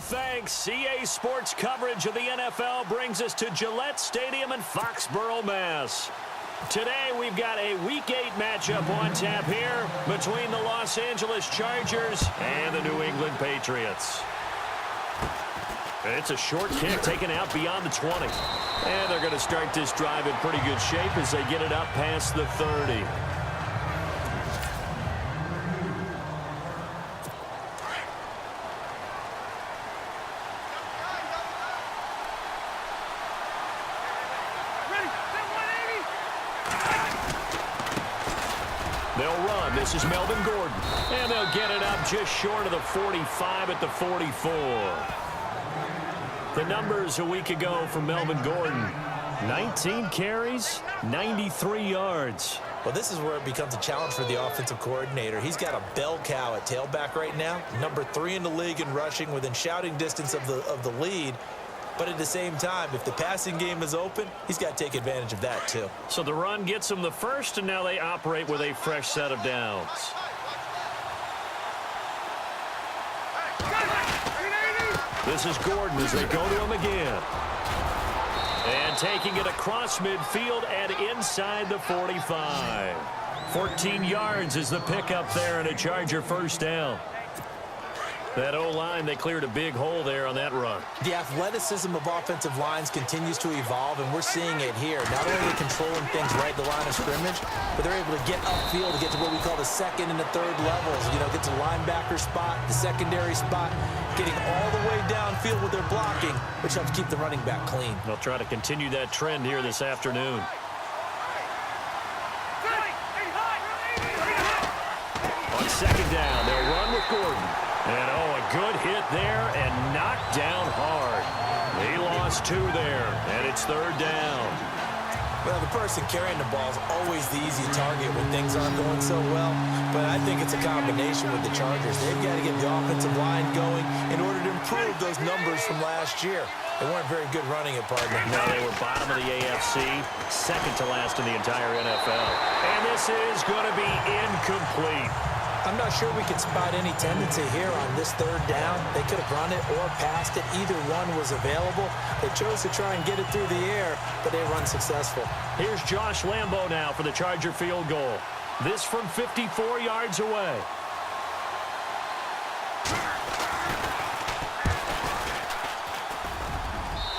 thanks. EA Sports coverage of the NFL brings us to Gillette Stadium in Foxborough, Mass. Today, we've got a Week 8 matchup on tap here between the Los Angeles Chargers and the New England Patriots. It's a short kick taken out beyond the 20. And they're going to start this drive in pretty good shape as they get it up past the 30. They'll run. This is Melvin Gordon. And they'll get it up just short of the 45 at the 44. The numbers a week ago for Melvin Gordon. 19 carries, 93 yards. Well, this is where it becomes a challenge for the offensive coordinator. He's got a bell cow at tailback right now. Number 3 in the league in rushing, within shouting distance of the lead. But at the same time, if the passing game is open, he's got to take advantage of that too. So the run gets them the first, and now they operate with a fresh set of downs. This is Gordon as they go to him again. And taking it across midfield and inside the 45. 14 yards is the pickup there and a Charger first down. That O-line, they cleared a big hole there on that run. The athleticism of offensive lines continues to evolve, and we're seeing it here. Not only are they controlling things right at the line of scrimmage, but they're able to get upfield to get to what we call the second and the third levels. You know, get to the linebacker spot, the secondary spot, getting all the way downfield with their blocking, which helps keep the running back clean. They'll try to continue that trend here this afternoon. On second down, they'll run with Gordon. And, a good hit there and knocked down hard. He lost 2 there, and it's third down. Well, the person carrying the ball is always the easy target when things aren't going so well. But I think it's a combination with the Chargers. They've got to get the offensive line going in order to improve those numbers from last year. They weren't very good running it, partner. No, they were bottom of the AFC, second to last in the entire NFL. And this is going to be incomplete. I'm not sure we can spot any tendency here on this third down. They could have run it or passed it. Either one was available. They chose to try and get it through the air, but they were unsuccessful. Here's Josh Lambo now for the Charger field goal. This from 54 yards away.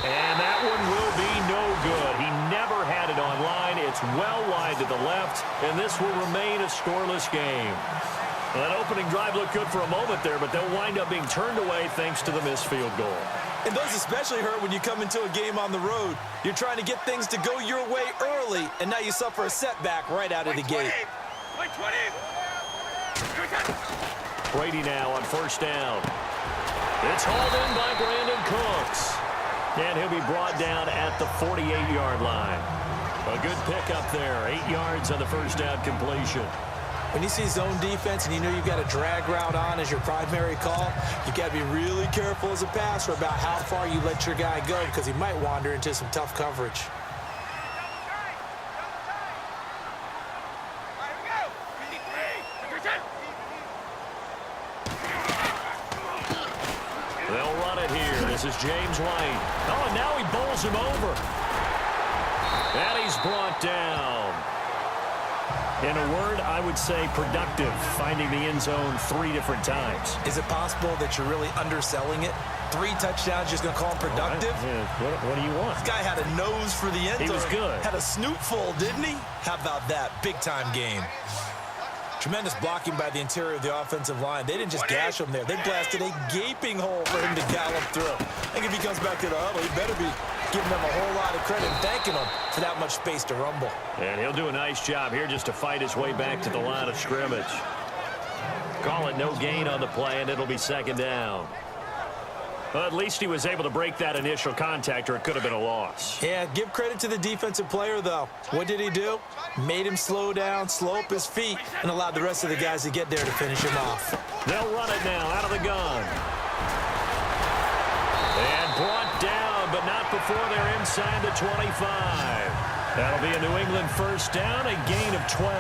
And that one will be no good. He never had it on line. It's well wide to the left, and this will remain a scoreless game. Well, that opening drive looked good for a moment there, but they'll wind up being turned away thanks to the missed field goal. And those especially hurt when you come into a game on the road. You're trying to get things to go your way early, and now you suffer a setback right out of the gate. Brady now on first down. It's hauled in by Brandon Cooks. And he'll be brought down at the 48-yard line. A good pickup there, 8 yards on the first down completion. When you see zone defense and you know you've got a drag route on as your primary call, you've got to be really careful as a passer about how far you let your guy go because he might wander into some tough coverage. They'll run it here. This is James White. Oh, and now he bowls him over. And he's brought down. In a word, I would say productive, finding the end zone 3 different times. Is it possible that you're really underselling it? 3 touchdowns, just going to call him productive? What do you want? This guy had a nose for the end zone. He was good. Had a snoot full, didn't he? How about that? Big-time game. Tremendous blocking by the interior of the offensive line. They didn't just gash him there. They blasted a gaping hole for him to gallop through. I think if he comes back to the huddle, he better be giving them a whole lot of credit and thanking them for that much space to rumble. And he'll do a nice job here just to fight his way back to the line of scrimmage. Call it no gain on the play, and it'll be second down. Well, at least he was able to break that initial contact, or it could have been a loss. Yeah, give credit to the defensive player, though. What did he do? Made him slow down, slow up his feet, and allowed the rest of the guys to get there to finish him off. They'll run it now out of the gun. And brought down, but not before they're inside the 25. That'll be a New England first down, a gain of 12.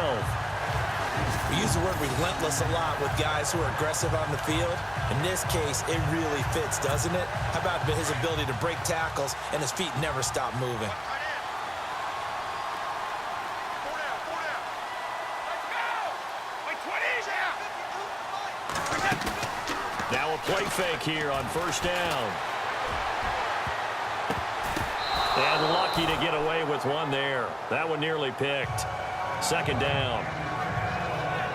We use the word relentless a lot with guys who are aggressive on the field. In this case, it really fits, doesn't it? How about his ability to break tackles and his feet never stop moving? Now a play fake here on first down. And lucky to get away with one there. That one nearly picked. Second down.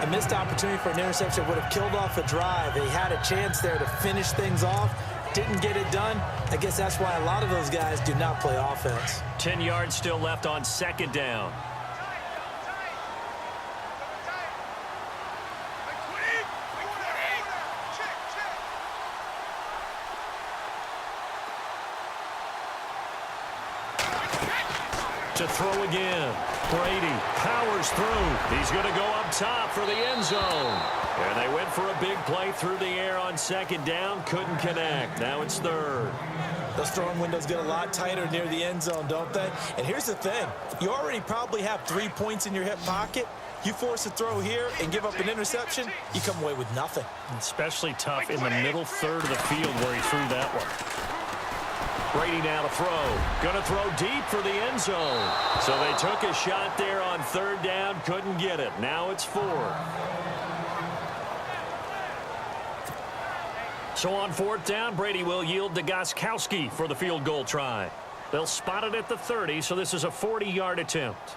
A missed opportunity for an interception would have killed off a drive. They had a chance there to finish things off. Didn't get it done. I guess that's why a lot of those guys do not play offense. 10 yards still left on second down. To throw again. Brady powers through. He's going to go up top for the end zone. And they went for a big play through the air on second down. Couldn't connect. Now it's third. Those throwing windows get a lot tighter near the end zone, don't they? And here's the thing. You already probably have 3 points in your hip pocket. You force a throw here and give up an interception, you come away with nothing. Especially tough in the middle third of the field where he threw that one. Brady now to throw. Going to throw deep for the end zone. So they took a shot there on third down. Couldn't get it. Now it's fourth. So on fourth down, Brady will yield to Gostkowski for the field goal try. They'll spot it at the 30, so this is a 40-yard attempt.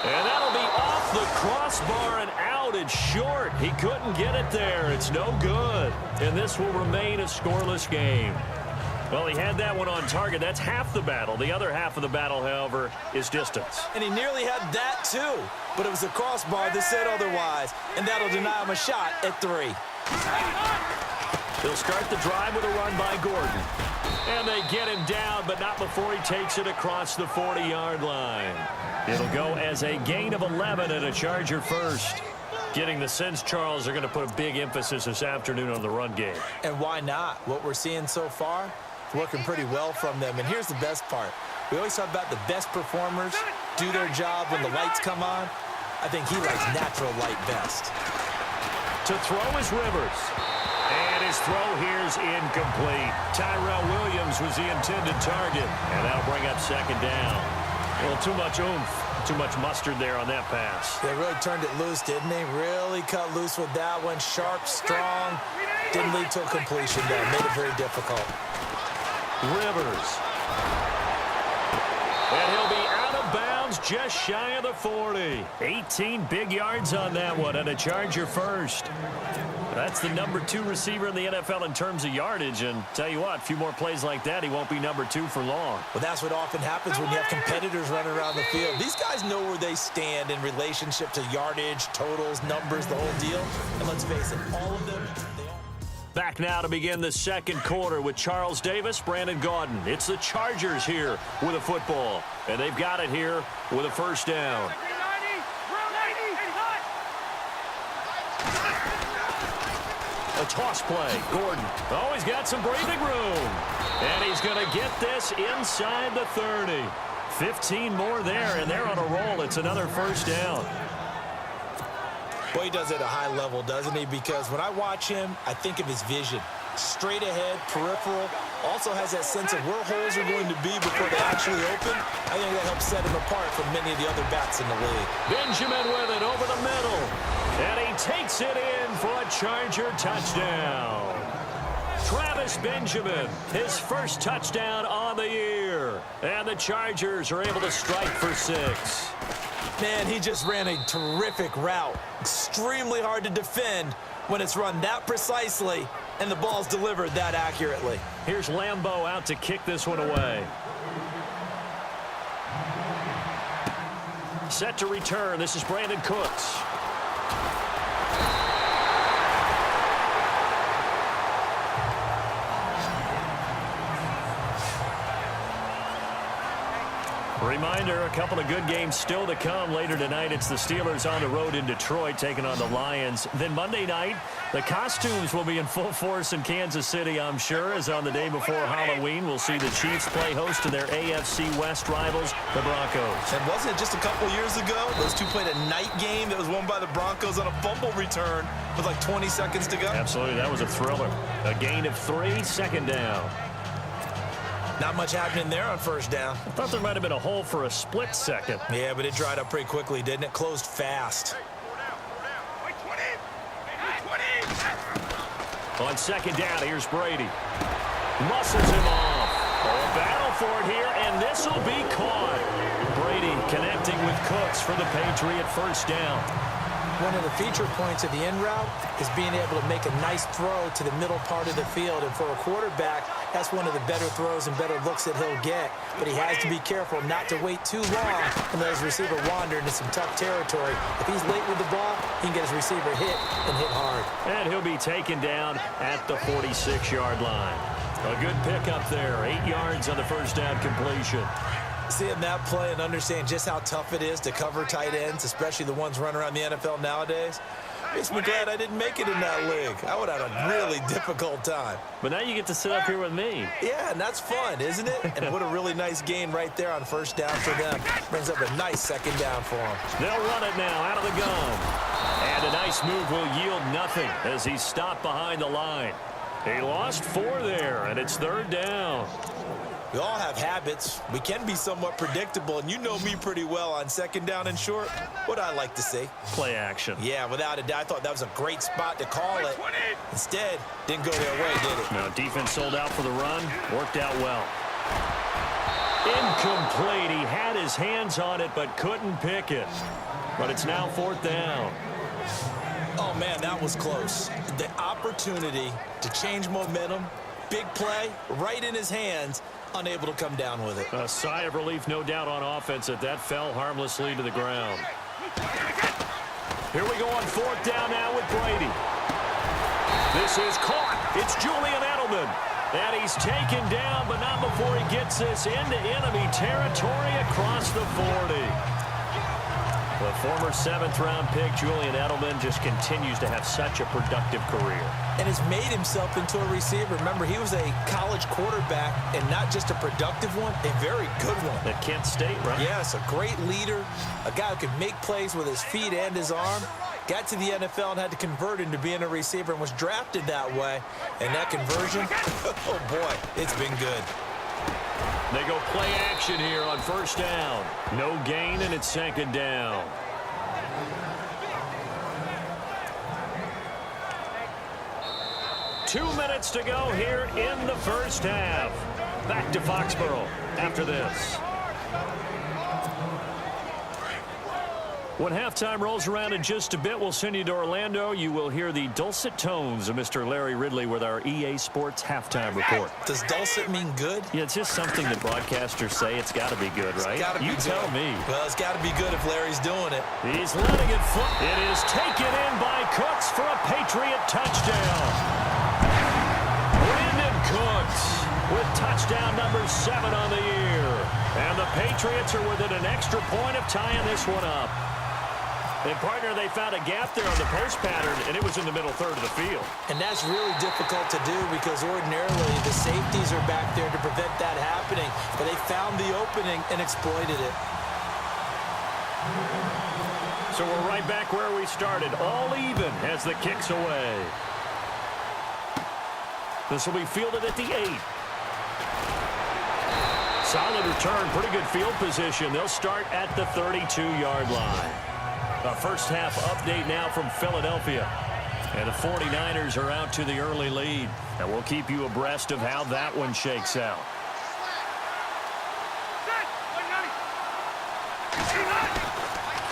And that'll be off the crossbar and out. It's short. He couldn't get it there. It's no good. And this will remain a scoreless game. Well, he had that one on target. That's half the battle. The other half of the battle, however, is distance. And he nearly had that, too. But it was the crossbar that said otherwise. And that'll deny him a shot at 3. They'll start the drive with a run by Gordon. And they get him down, but not before he takes it across the 40-yard line. It'll go as a gain of 11 and a Charger first. Getting the sense, Charles, they're going to put a big emphasis this afternoon on the run game. And why not? What we're seeing so far, it's working pretty well from them. And here's the best part. We always talk about the best performers do their job when the lights come on. I think he likes natural light best. To throw is Rivers. And his throw here's incomplete. Tyrell Williams was the intended target. And that'll bring up second down. Well, too much oomph. Too much mustard there on that pass. They really turned it loose, didn't they? Really cut loose with that one. Sharp, strong. Didn't lead to a completion, though. Made it very difficult. Rivers. And he'll be out of bounds just shy of the 40. 18 big yards on that one, and a Charger first. That's the number 2 receiver in the NFL in terms of yardage. And tell you what, a few more plays like that, he won't be number 2 for long. Well, that's what often happens when you have competitors running around the field. These guys know where they stand in relationship to yardage, totals, numbers, the whole deal. And let's face it, all of them, they all... Back now to begin the second quarter with Charles Davis, Brandon Gaudin. It's the Chargers here with a football. And they've got it here with a first down. A toss play. Gordon. Oh, he's got some breathing room. And he's going to get this inside the 30. 15 more there, and they're on a roll. It's another first down. Boy, he does it at a high level, doesn't he? Because when I watch him, I think of his vision. Straight ahead, peripheral. Also has that sense of where holes are going to be before they actually open. I think that helps set him apart from many of the other backs in the league. Benjamin with it over the middle. And he takes it in for a Charger touchdown. Travis Benjamin, his first touchdown on the year. And the Chargers are able to strike for 6. Man, he just ran a terrific route. Extremely hard to defend when it's run that precisely and the ball's delivered that accurately. Here's Lambeau out to kick this one away. Set to return. This is Brandon Cooks. Reminder, a couple of good games still to come. Later tonight, it's the Steelers on the road in Detroit taking on the Lions. Then Monday night, the costumes will be in full force in Kansas City, I'm sure, as on the day before Halloween, we'll see the Chiefs play host to their AFC West rivals, the Broncos. And wasn't it just a couple years ago, those two played a night game that was won by the Broncos on a fumble return with like 20 seconds to go? Absolutely, that was a thriller. A gain of 3, second down. Not much happening there on first down. I thought there might have been a hole for a split second. Yeah, but it dried up pretty quickly, didn't it? Closed fast. On second down, here's Brady. Muscles him off. A battle for it here, and this will be caught. Brady connecting with Cooks for the Patriot first down. One of the feature points of the in route is being able to make a nice throw to the middle part of the field. And for a quarterback, that's one of the better throws and better looks that he'll get. But he has to be careful not to wait too long and let his receiver wander into some tough territory. If he's late with the ball, he can get his receiver hit and hit hard. And he'll be taken down at the 46-yard line. A good pickup there. 8 yards on the first down completion. Seeing that play and understand just how tough it is to cover tight ends, especially the ones running around the NFL nowadays, makes me glad I didn't make it in that league. I would have had a really difficult time. But now you get to sit up here with me. Yeah, and that's fun, isn't it? And what a really nice gain right there on first down for them. Brings up a nice second down for them. They'll run it now out of the gun. And a nice move will yield nothing as he's stopped behind the line. He lost 4 there, and it's third down. We all have habits. We can be somewhat predictable, and you know me pretty well on second down and short. What I like to see? Play action. Yeah, without a doubt. I thought that was a great spot to call it. Instead, didn't go their way, did it? No, defense sold out for the run. Worked out well. Incomplete. He had his hands on it, but couldn't pick it. But it's now fourth down. Oh, man, that was close. The opportunity to change momentum, big play, right in his hands, unable to come down with it. A sigh of relief, no doubt, on offense that fell harmlessly to the ground. Here we go on fourth down now with Brady. This is caught. It's Julian Edelman. And he's taken down, but not before he gets this into enemy territory across the 40. The former 7th-round pick, Julian Edelman, just continues to have such a productive career. And has made himself into a receiver. Remember, he was a college quarterback, and not just a productive one, a very good one. At Kent State, right? Yes, a great leader, a guy who could make plays with his feet and his arm. Got to the NFL and had to convert into being a receiver and was drafted that way. And that conversion, oh boy, it's been good. They go play action here on first down. No gain, and it's second down. Two minutes to go here in the first half. Back to Foxborough after this. When halftime rolls around in just a bit, we'll send you to Orlando. You will hear the dulcet tones of Mr. Larry Ridley with our EA Sports halftime report. Does dulcet mean good? Yeah, it's just something that broadcasters say. It's got to be good, right? You tell me. Well, it's got to be good if Larry's doing it. He's letting it fly. It is taken in by Cooks for a Patriot touchdown. Brandon Cooks with touchdown number 7 on the year. And the Patriots are within an extra point of tying this one up. And, partner, they found a gap there on the post pattern, and it was in the middle third of the field. And that's really difficult to do because ordinarily the safeties are back there to prevent that happening. But they found the opening and exploited it. So we're right back where we started, all even as the kick's away. This will be fielded at the 8. Solid return, pretty good field position. They'll start at the 32-yard line. A first half update now from Philadelphia. And the 49ers are out to the early lead. And we'll keep you abreast of how that one shakes out.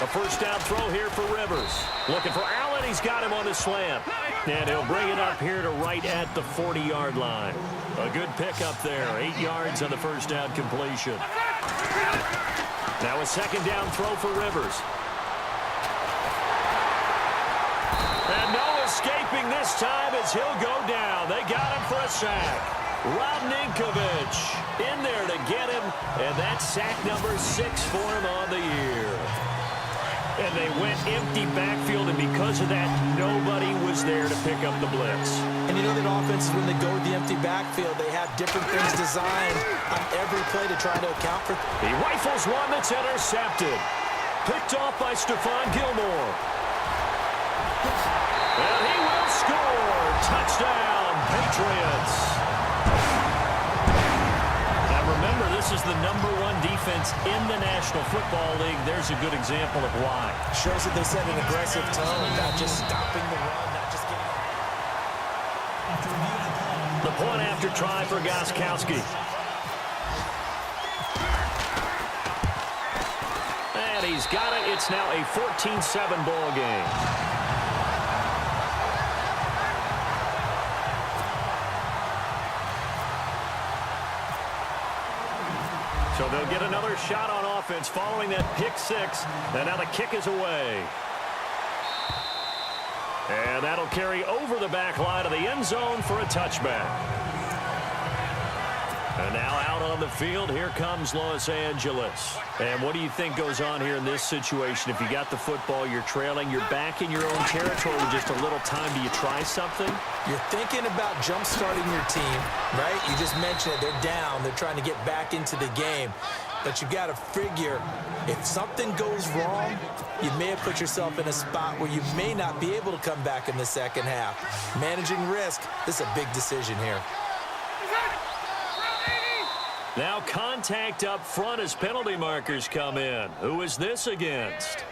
A first down throw here for Rivers. Looking for Allen. He's got him on the slant. And he'll bring it up here to right at the 40-yard line. A good pickup there. 8 yards on the first down completion. Now a second down throw for Rivers. And no escaping this time as he'll go down. They got him for a sack. Rob Ninkovich in there to get him, and that's sack number 6 for him on the year. And they went empty backfield, and because of that, nobody was there to pick up the blitz. And you know that offenses, when they go with the empty backfield, they have different things designed on every play to try to account for. He rifles one that's intercepted. Picked off by Stephon Gilmore. And he will score. Touchdown, Patriots. Remember, this is the #1 defense in the National Football League. There's a good example of why. Shows that they set an aggressive tone, not just stopping the run, not just getting... The point after try for Gostkowski. And he's got it. It's now a 14-7 ball game. So they'll get another shot on offense following that pick 6. And now the kick is away. And that'll carry over the back line of the end zone for a touchback. And now out on the field, here comes Los Angeles. And what do you think goes on here in this situation? If you got the football, you're trailing, you're back in your own territory with just a little time. Do you try something? You're thinking about jump-starting your team, right? You just mentioned it. They're down. They're trying to get back into the game. But you got to figure, if something goes wrong, you may have put yourself in a spot where you may not be able to come back in the second half. Managing risk, this is a big decision here. Now contact up front as penalty markers come in. Who is this against?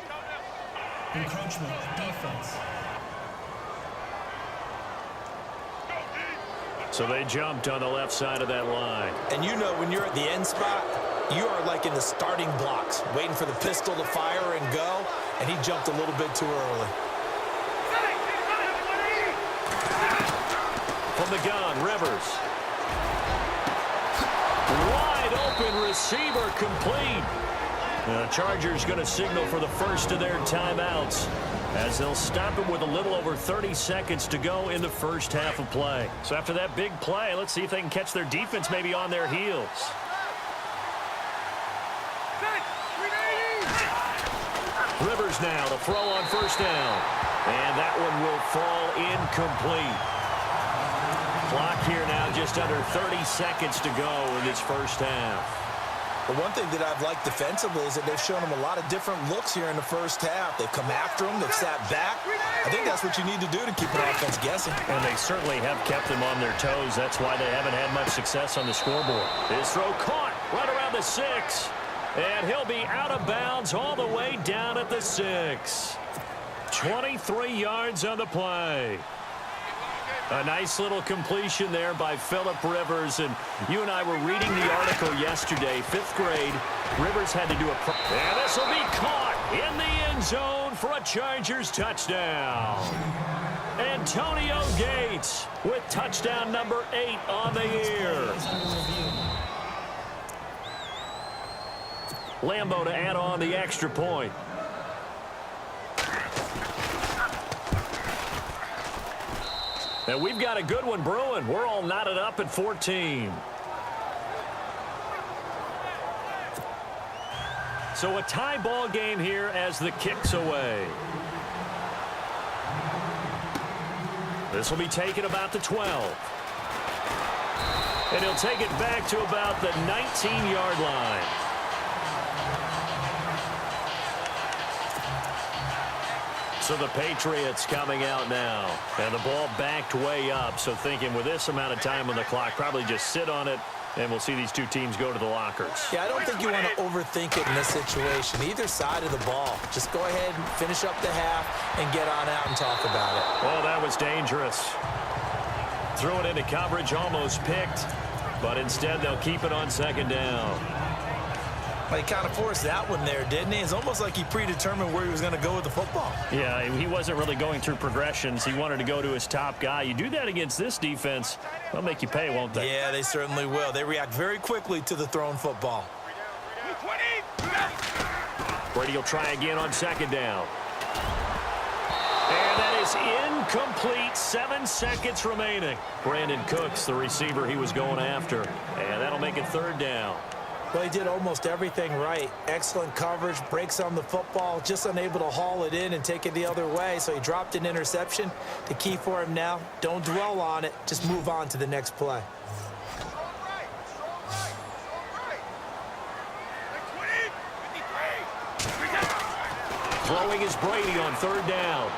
Encroachment, defense. So they jumped on the left side of that line. And you know when you're at the end spot, you are like in the starting blocks, waiting for the pistol to fire and go, and he jumped a little bit too early. From the gun, Rivers. Wide open receiver complete. The Chargers going to signal for the first of their timeouts as they'll stop him with a little over 30 seconds to go in the first half of play. So after that big play, let's see if they can catch their defense maybe on their heels. Rivers now to throw on first down. And that one will fall incomplete. Clock here now just under 30 seconds to go in this first half. But one thing that I've liked defensively is that they've shown them a lot of different looks here in the first half. They've come after them. They've sat back. I think that's what you need to do to keep an offense guessing. And they certainly have kept them on their toes. That's why they haven't had much success on the scoreboard. His throw caught right around the 6. And he'll be out of bounds all the way down at the 6. 23 yards on the play. A nice little completion there by Phillip Rivers. And you and I were reading the article yesterday, 5th grade. Rivers had to do a... And this will be caught in the end zone for a Chargers touchdown. Antonio Gates with touchdown number 8 on the year. Lambo to add on the extra point. And we've got a good one brewing. We're all knotted up at 14. So a tie ball game here as the kick's away. This will be taken about the 12. And he'll take it back to about the 19-yard line. So the Patriots coming out now. And the ball backed way up. So thinking with this amount of time on the clock, probably just sit on it, and we'll see these two teams go to the lockers. Yeah, I don't think you want to overthink it in this situation. Either side of the ball. Just go ahead and finish up the half and get on out and talk about it. Well, that was dangerous. Threw it into coverage, almost picked. But instead, they'll keep it on second down. Well, he kind of forced that one there, didn't he? It's almost like he predetermined where he was going to go with the football. Yeah, he wasn't really going through progressions. He wanted to go to his top guy. You do that against this defense, they'll make you pay, won't they? Yeah, they certainly will. They react very quickly to the thrown football. Brady will try again on second down. And that is incomplete. 7 seconds remaining. Brandon Cooks, the receiver he was going after. And that'll make it third down. Well, he did almost everything right. Excellent coverage, breaks on the football, just unable to haul it in and take it the other way. So he dropped an interception. The key for him now, don't dwell on it. Just move on to the next play. Throwing is Brady on third down.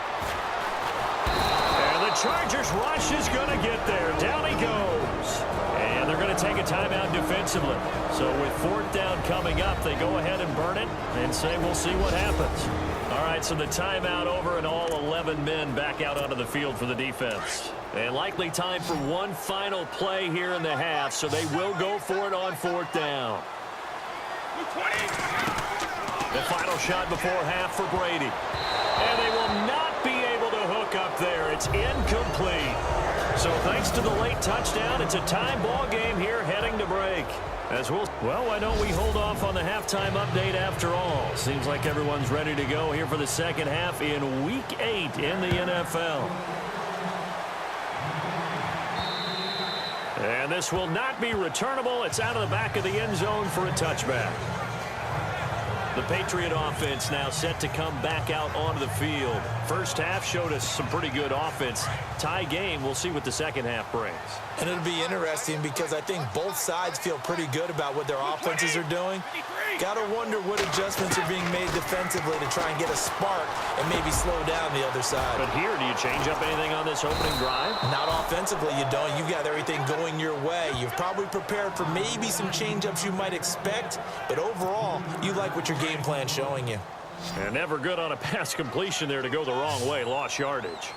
And the Chargers rush is going to get there. Down he goes. And they're going to take a timeout defensively. So with fourth down coming up, they go ahead and burn it and say we'll see what happens. All right, so the timeout over and all 11 men back out onto the field for the defense. And likely time for one final play here in the half, so they will go for it on fourth down. The final shot before half for Brady. And they will not be able to hook up there. It's incomplete. So thanks to the late touchdown, it's a tie ball game here heading to break. Well, why don't we hold off on the halftime update after all? Seems like everyone's ready to go here for the second half in Week 8 in the NFL. And this will not be returnable. It's out of the back of the end zone for a touchback. The Patriot offense now set to come back out onto the field. First half showed us some pretty good offense. Tie game, we'll see what the second half brings. And it'll be interesting because I think both sides feel pretty good about what their offenses are doing. Got to wonder what adjustments are being made defensively to try and get a spark and maybe slow down the other side. But here, do you change up anything on this opening drive? Not offensively, you don't. You've got everything going your way. You've probably prepared for maybe some change-ups you might expect, but overall, you like what your game plan's showing you. And never good on a pass completion there to go the wrong way. Lost yardage.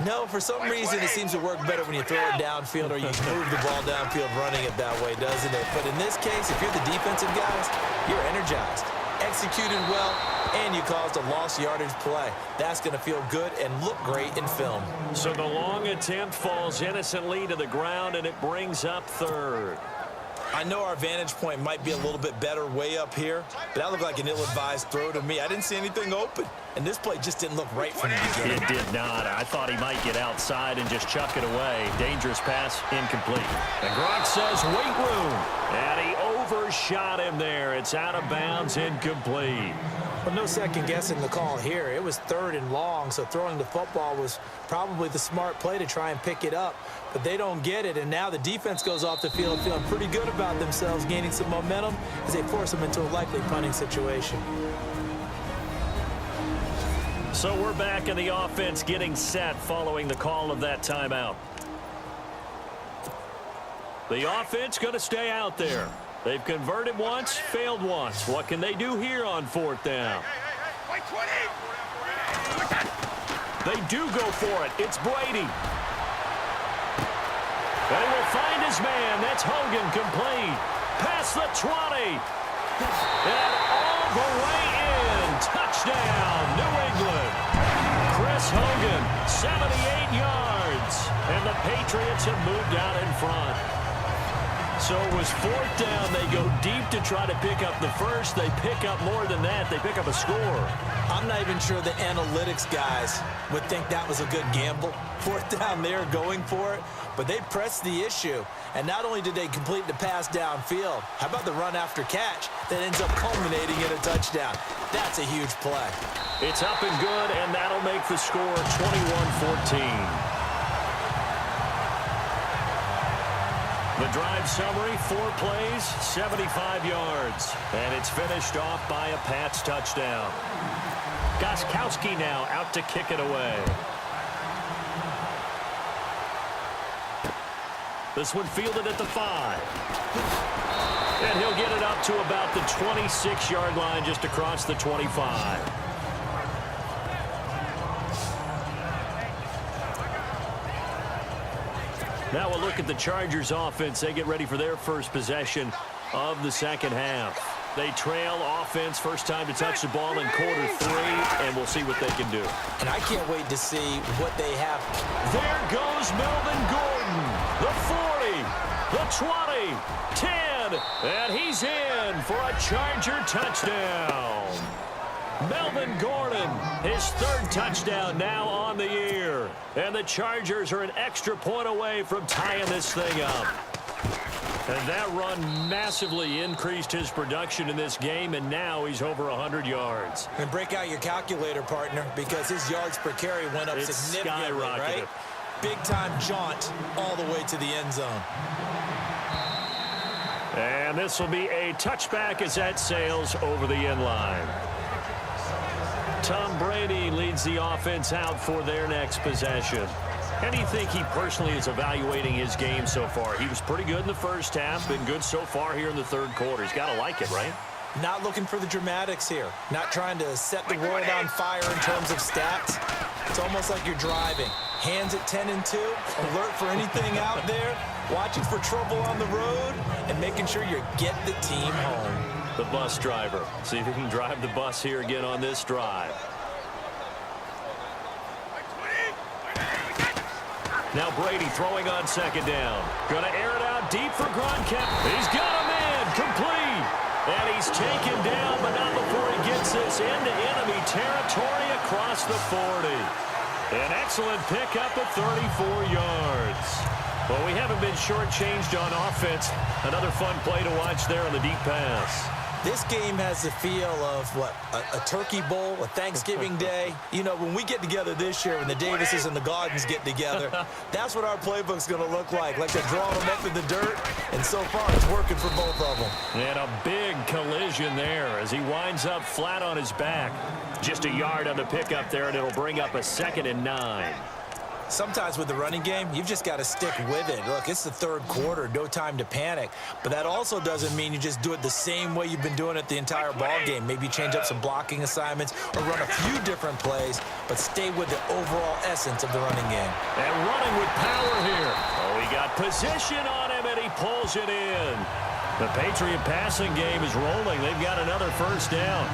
No, for some reason, it seems to work better when you throw it downfield or you move the ball downfield running it that way, doesn't it? But in this case, if you're the defensive guys, you're energized, executed well, and you caused a lost yardage play. That's going to feel good and look great in film. So the long attempt falls innocently to the ground, and it brings up third. I know our vantage point might be a little bit better way up here, but that looked like an ill-advised throw to me. I didn't see anything open, and this play just didn't look right from the beginning. It did not. I thought he might get outside and just chuck it away. Dangerous pass, incomplete. And Gronk says, wait room. And he overshot him there. It's out of bounds, incomplete. Well, no second guessing the call here. It was third and long, so throwing the football was probably the smart play to try and pick it up. But they don't get it, and now the defense goes off the field feeling pretty good about themselves, gaining some momentum as they force them into a likely punting situation. So we're back in the offense getting set following the call of that timeout. The offense going to stay out there. They've converted once, failed once. What can they do here on fourth down? They do go for it. It's Brady. They will find his man. That's Hogan, complete. Past the 20. And all the way in. Touchdown, New England. Chris Hogan, 78 yards. And the Patriots have moved out in front. So it was fourth down. They go deep to try to pick up the first. They pick up more than that. They pick up a score. I'm not even sure the analytics guys would think that was a good gamble. Fourth down there going for it. But they pressed the issue. And not only did they complete the pass downfield, how about the run after catch that ends up culminating in a touchdown? That's a huge play. It's up and good, and that'll make the score 21-14. The drive summary, 4 plays, 75 yards. And it's finished off by a Pats touchdown. Gostkowski now out to kick it away. This one fielded at the 5. And he'll get it up to about the 26-yard line, just across the 25. Now we'll look at the Chargers offense. They get ready for their first possession of the second half. They trail offense, first time to touch the ball in quarter 3, and we'll see what they can do. And I can't wait to see what they have. There goes Melvin Gordon. The 40, the 20, 10, and he's in for a Charger touchdown. Melvin Gordon, his third touchdown now on the year. And the Chargers are an extra point away from tying this thing up. And that run massively increased his production in this game, and now he's over 100 yards. And break out your calculator, partner, because his yards per carry went up significantly, right? Big-time jaunt all the way to the end zone. And this will be a touchback as that sails over the end line. Tom Brady leads the offense out for their next possession. How do you think he personally is evaluating his game so far? He was pretty good in the first half, been good so far here in the third quarter. He's got to like it, right? Not looking for the dramatics here. Not trying to set the world on fire in terms of stats. It's almost like you're driving. Hands at 10 and 2, alert for anything out there, watching for trouble on the road, and making sure you get the team home. The bus driver. See if he can drive the bus here again on this drive. Now Brady throwing on second down. Going to air it out deep for Gronkowski. He's got a man complete. And he's taken down, but not before he gets this into enemy territory across the 40. An excellent pickup of 34 yards. Well, we haven't been shortchanged on offense. Another fun play to watch there on the deep pass. This game has the feel of, what, a turkey bowl, a Thanksgiving day. You know, when we get together this year, when the Davises and the Gardens get together, that's what our playbook's going to look like they're drawing them up in the dirt, and so far it's working for both of them. And a big collision there as he winds up flat on his back. Just a yard on the pickup there, and it'll bring up a 2nd and 9. Sometimes with the running game, you've just got to stick with it. Look, it's the third quarter, no time to panic. But that also doesn't mean you just do it the same way you've been doing it the entire ball game. Maybe change up some blocking assignments or run a few different plays, but stay with the overall essence of the running game. And running with power here. Oh, he got position on him, and he pulls it in. The Patriot passing game is rolling. They've got another first down.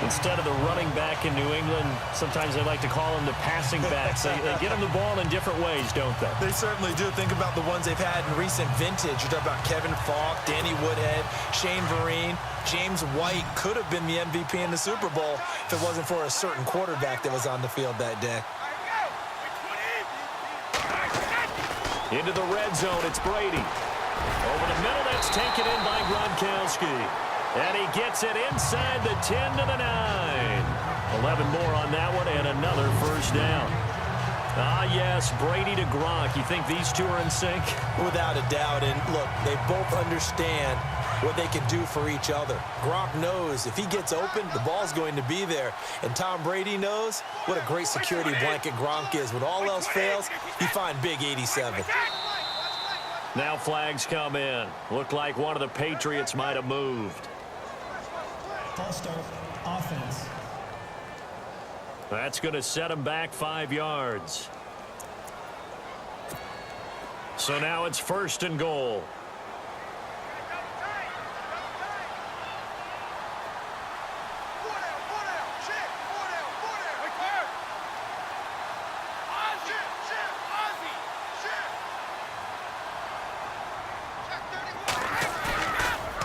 Instead of the running back in New England, sometimes they like to call them the passing backs. They get them the ball in different ways, don't they? They certainly do. Think about the ones they've had in recent vintage. You're talking about Kevin Falk, Danny Woodhead, Shane Vereen. James White could have been the MVP in the Super Bowl if it wasn't for a certain quarterback that was on the field that day. Into the red zone, it's Brady. Over the middle, that's taken in by Gronkowski. And he gets it inside the 10 to the 9. 11 more on that one and another first down. Ah, yes, Brady to Gronk. You think these two are in sync? Without a doubt. And look, they both understand what they can do for each other. Gronk knows if he gets open, the ball's going to be there. And Tom Brady knows what a great security blanket Gronk is. When all else fails, you find big 87. Now flags come in. Looked like one of the Patriots might have moved. False start, offense. That's going to set him back 5 yards. So now it's 1st and goal.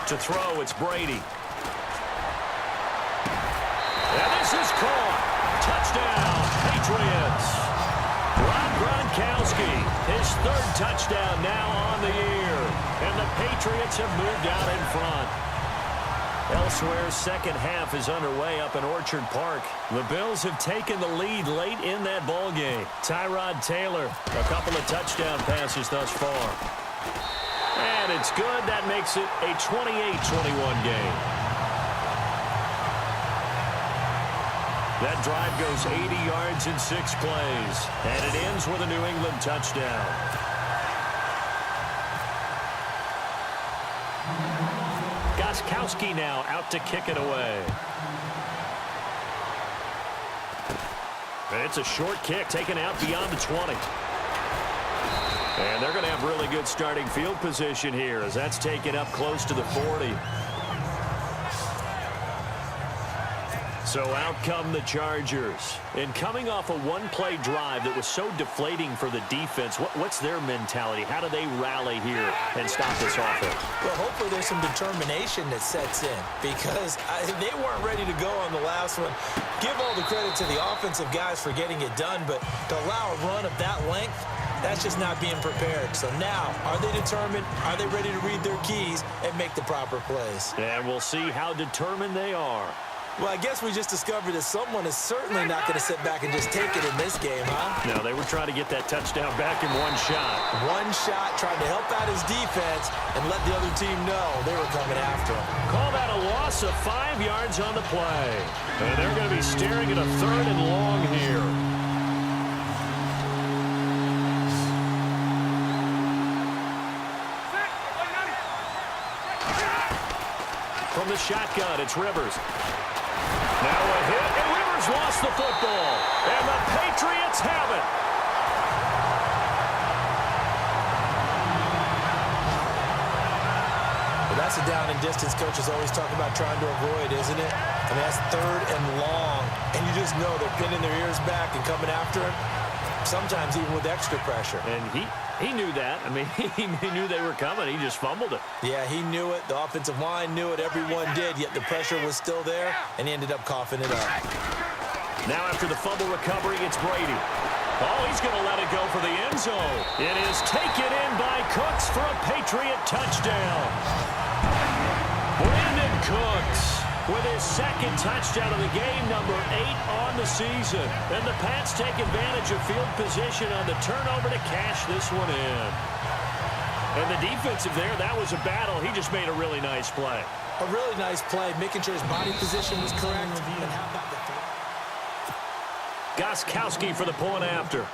To throw, it's Brady. And this is caught. Touchdown, Patriots. Rob Gronkowski, his 3rd touchdown now on the year. And the Patriots have moved out in front. Elsewhere, second half is underway up in Orchard Park. The Bills have taken the lead late in that ball game. Tyrod Taylor, a couple of touchdown passes thus far. And it's good. That makes it a 28-21 game. That drive goes 80 yards in 6 plays. And it ends with a New England touchdown. Gostkowski now out to kick it away. And it's a short kick taken out beyond the 20. And they're going to have really good starting field position here as that's taken up close to the 40. So out come the Chargers. And coming off a one-play drive that was so deflating for the defense, what's their mentality? How do they rally here and stop this offense? Well, hopefully there's some determination that sets in because they weren't ready to go on the last one. Give all the credit to the offensive guys for getting it done, but to allow a run of that length, that's just not being prepared. So now, are they determined? Are they ready to read their keys and make the proper plays? And we'll see how determined they are. Well, I guess we just discovered that someone is certainly not going to sit back and just take it in this game, huh? No, they were trying to get that touchdown back in one shot. One shot, trying to help out his defense and let the other team know they were coming after him. Call that a loss of 5 yards on the play. And they're going to be staring at a 3rd and long here. From the shotgun, it's Rivers. Now a hit, and Rivers lost the football. And the Patriots have it. Well, that's a down and distance coaches always talk about trying to avoid, isn't it? I mean, that's 3rd and long. And you just know they're pinning their ears back and coming after him, sometimes even with extra pressure. And he knew that. I mean, he knew they were coming. He just fumbled it. Yeah, he knew it. The offensive line knew it. Everyone did, yet the pressure was still there, and he ended up coughing it up. Now after the fumble recovery, it's Brady. Oh, he's going to let it go for the end zone. It is taken in by Cooks for a Patriot touchdown. Brandon Cooks with his 2nd touchdown of the game, number 8 on the season. And the Pats take advantage of field position on the turnover to cash this one in. And the defensive there, that was a battle. He just made a really nice play. A really nice play, making sure his body position was correct. And how about the Gostkowski for the point after.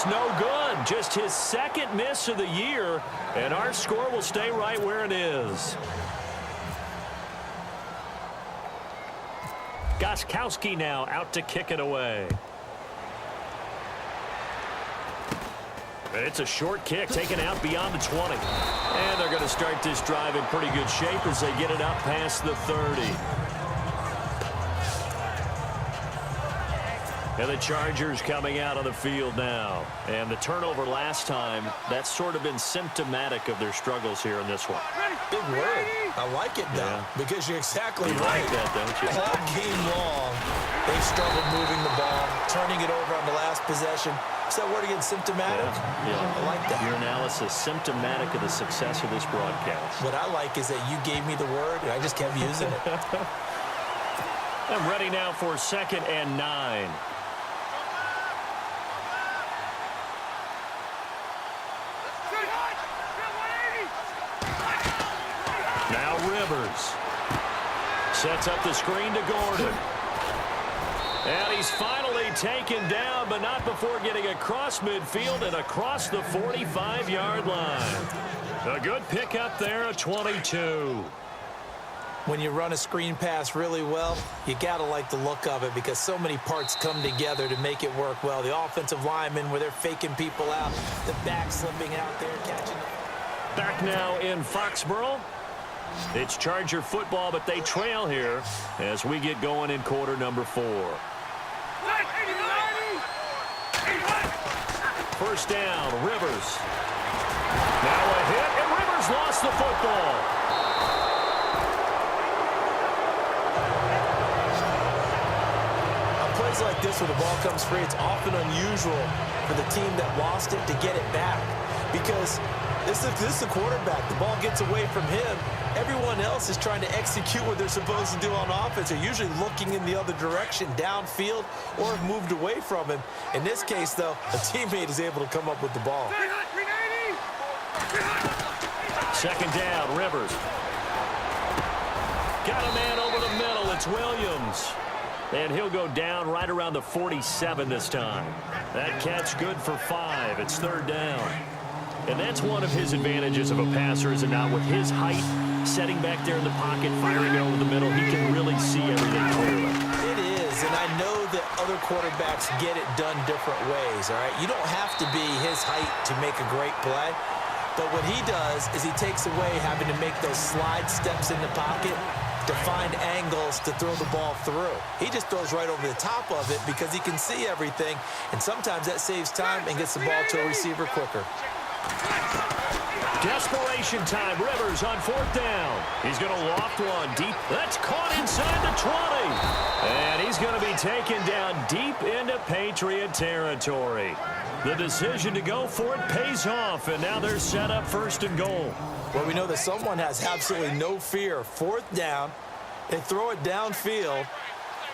No good. Just his 2nd miss of the year, and our score will stay right where it is. Gostkowski now out to kick it away. And it's a short kick taken out beyond the 20. And they're going to start this drive in pretty good shape as they get it up past the 30. And the Chargers coming out on the field now. And the turnover last time, that's sort of been symptomatic of their struggles here in this one. Big word. I like it, though, because you're exactly right. Like that, don't you? All game long, they've struggled moving the ball, turning it over on the last possession. Is that word again, symptomatic? Yeah. I like that. Your analysis, symptomatic of the success of this broadcast. What I like is that you gave me the word, and I just kept using it. I'm ready now for 2nd and 9. Now Rivers sets up the screen to Gordon. And he's finally taken down, but not before getting across midfield and across the 45-yard line. A good pickup there at 22. When you run a screen pass really well, you got to like the look of it because so many parts come together to make it work well. The offensive linemen where they're faking people out, the back slipping out there, catching it. Back now in Foxborough. It's Charger football, but they trail here as we get going in quarter number 4. First down, Rivers. Now a hit, and Rivers lost the football. On plays like this where the ball comes free, it's often unusual for the team that lost it to get it back because this is the quarterback. The ball gets away from him. Everyone else is trying to execute what they're supposed to do on offense. They're usually looking in the other direction, downfield, or have moved away from him. In this case, though, a teammate is able to come up with the ball. Second down, Rivers. Got a man over the middle. It's Williams. And he'll go down right around the 47 this time. That catch good for 5. It's 3rd down. And that's one of his advantages of a passer, is it not? With his height, setting back there in the pocket, firing over the middle, he can really see everything clearly. It is, and I know that other quarterbacks get it done different ways, all right? You don't have to be his height to make a great play, but what he does is he takes away having to make those slide steps in the pocket to find angles to throw the ball through. He just throws right over the top of it because he can see everything, and sometimes that saves time and gets the ball to a receiver quicker. Desperation time. Rivers on 4th down. He's going to loft one deep. That's caught inside the 20. And he's going to be taken down deep into Patriot territory. The decision to go for it pays off, and now they're set up 1st and goal. Well, we know that someone has absolutely no fear. 4th down. They throw it downfield.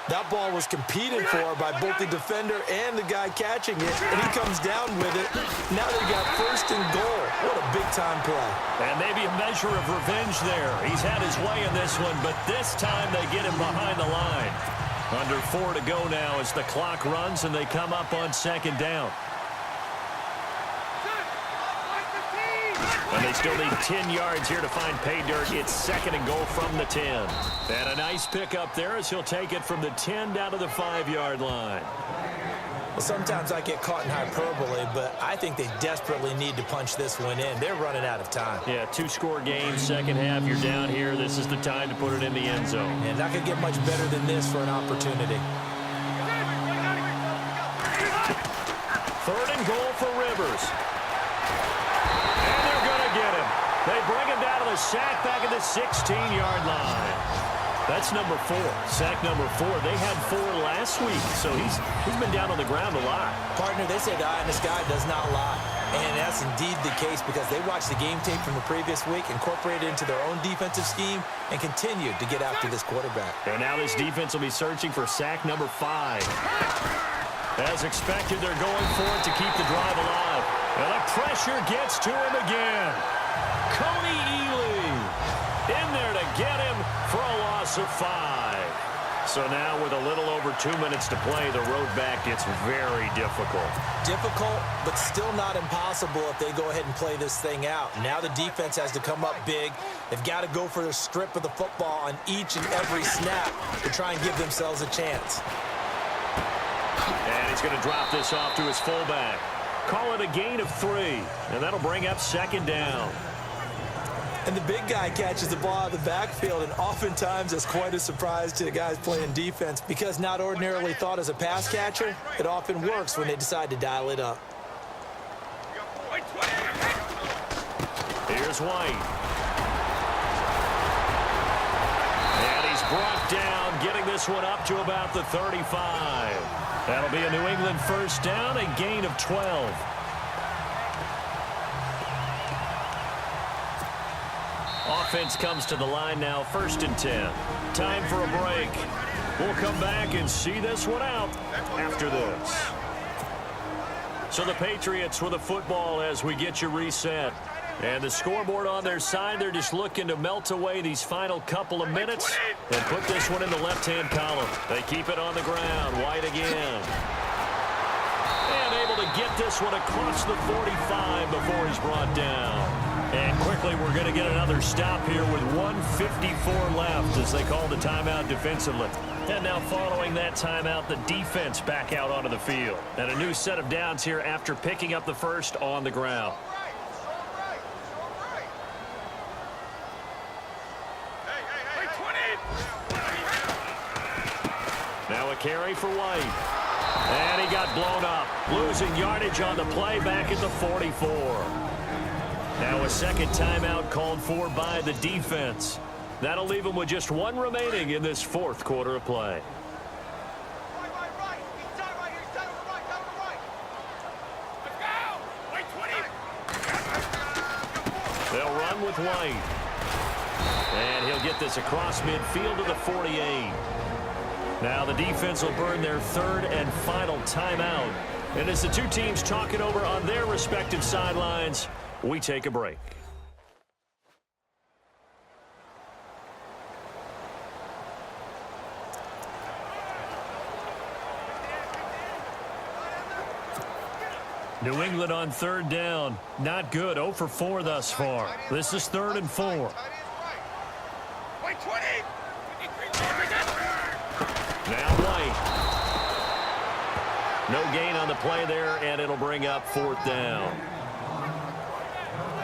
That ball was competed for by both the defender and the guy catching it, and he comes down with it. Now they've got 1st and goal. What a big-time play. And maybe a measure of revenge there. He's had his way in this one, but this time they get him behind the line. Under 4 to go now as the clock runs, and they come up on 2nd down. And they still need 10 yards here to find pay dirt. It's 2nd and goal from the 10. And a nice pickup there as he'll take it from the 10 down to the 5-yard line. Well, sometimes I get caught in hyperbole, but I think they desperately need to punch this one in. They're running out of time. Yeah, 2-score game, second half. You're down here. This is the time to put it in the end zone. And not going to get much better than this for an opportunity. 3rd and goal for Rivers. Get him. They bring him down to the sack back at the 16-yard line. That's number 4. Sack number 4. They had 4 last week, so he's been down on the ground a lot. Partner, they say the eye in the sky does not lie. And that's indeed the case because they watched the game tape from the previous week, incorporated it into their own defensive scheme, and continued to get after this quarterback. And now this defense will be searching for sack number 5. As expected, they're going for it to keep the drive alive. And the pressure gets to him again. Coney Ely in there to get him for a loss of 5. So now with a little over 2 minutes to play, the road back gets very difficult. Difficult, but still not impossible if they go ahead and play this thing out. Now the defense has to come up big. They've got to go for the strip of the football on each and every snap to try and give themselves a chance. And he's going to drop this off to his fullback. Call it a gain of 3, and that'll bring up 2nd down. And the big guy catches the ball out of the backfield, and oftentimes it's quite a surprise to the guys playing defense because not ordinarily thought as a pass catcher, it often works when they decide to dial it up. Here's White. And he's brought down, getting this one up to about the 35. That'll be a New England 1st down, a gain of 12. Offense comes to the line now, 1st and 10. Time for a break. We'll come back and see this one out after this. So the Patriots with the football as we get you reset. And the scoreboard on their side, they're just looking to melt away these final couple of minutes and put this one in the left-hand column. They keep it on the ground. White again. And able to get this one across the 45 before he's brought down. And quickly, we're going to get another stop here with 1:54 left as they call the timeout defensively. And now following that timeout, the defense back out onto the field. And a new set of downs here after picking up the first on the ground. Now a carry for White. And he got blown up, losing yardage on the play back at the 44. Now a second timeout called for by the defense. That'll leave them with just 1 remaining in this 4th quarter of play. They'll run with White. And he'll get this across midfield to the 48. Now the defense will burn their 3rd and final timeout. And as the two teams talk it over on their respective sidelines, we take a break. New England on 3rd down. Not good. 0 for 4 thus far. This is 3rd and 4. Now White. No gain on the play there, and it'll bring up 4th down.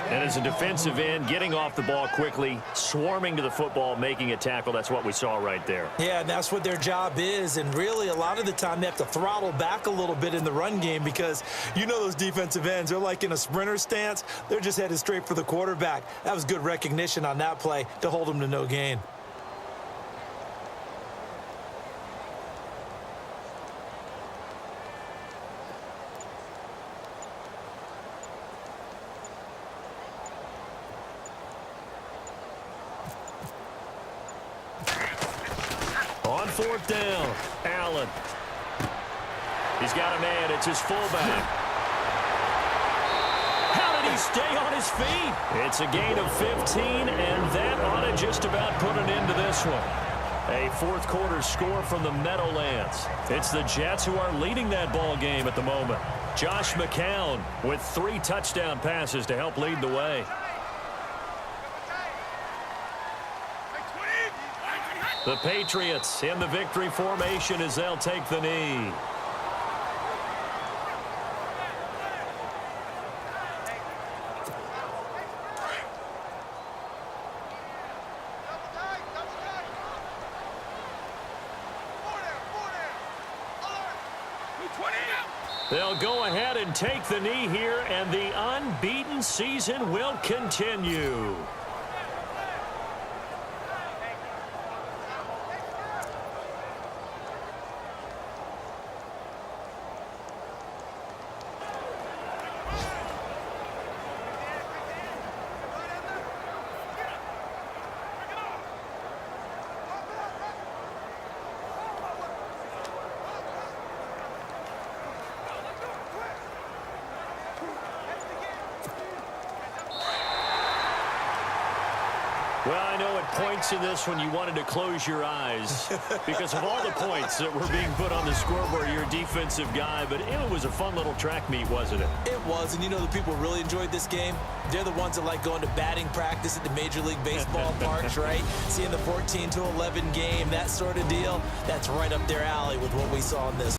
And as a defensive end, getting off the ball quickly, swarming to the football, making a tackle, that's what we saw right there. Yeah, and that's what their job is. And really, a lot of the time, they have to throttle back a little bit in the run game because you know those defensive ends, they're like in a sprinter stance. They're just headed straight for the quarterback. That was good recognition on that play to hold them to no gain. On 4th down, Allen. He's got a man. It's his fullback. How did he stay on his feet? It's a gain of 15, and that ought to just about put an end to this one. A 4th quarter score from the Meadowlands. It's the Jets who are leading that ball game at the moment. Josh McCown with 3 touchdown passes to help lead the way. The Patriots in the victory formation as they'll take the knee. They'll go ahead and take the knee here, and the unbeaten season will continue. Well, I know at points in this when you wanted to close your eyes because of all the points that were being put on the scoreboard. You're a defensive guy, but it was a fun little track meet, wasn't it? It was, and you know the people really enjoyed this game? They're the ones that like going to batting practice at the Major League Baseball parks, right? Seeing the 14-11 game, that sort of deal, that's right up their alley with what we saw in this.